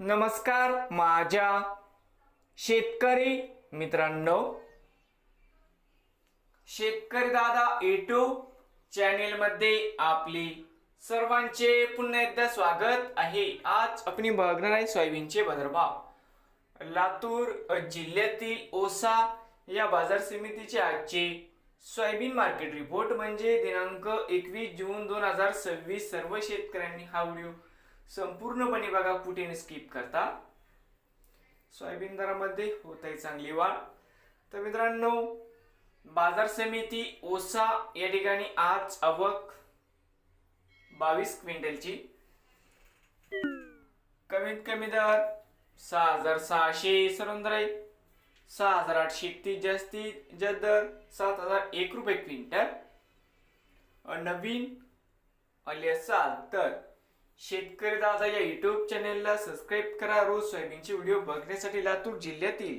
नमस्कार माझ्या शेतकरी मित्रांनो, शेतकरी दादा यूट्यूब चॅनेल मध्ये आपले सर्वांचे पुन्हा एकदा स्वागत आहे। आज आपण बघणार आहे सोयाबीनचे बाजारभाव। लातूर जिल्ह्यातील औसा या बाजार समितीचे आजचे सोयाबीन मार्केट रिपोर्ट म्हणजे दिनांक 21 जून 2026। सर्व शेतकऱ्यांनी हा व्हिडिओ संपूर्णपणे बघा, कुठे स्किप करता। सोयाबीन दरामध्ये होत आहे चांगली वाढ। तर मित्रांनो, बाजार समिती औसा या ठिकाणी आज आवक 22 क्विंटलची, कमीत कमी दर 6600 सर्वोच्च दर 6831, जास्तीत जास्त दर 7001 रुपये क्विंटल। नवीन आले असाल तर शेतकरी दादा या यूट्यूब चॅनेलला सबस्क्राईब करा रोज सोयाबीनचे व्हिडिओ बघण्यासाठी। लातूर जिल्ह्यातील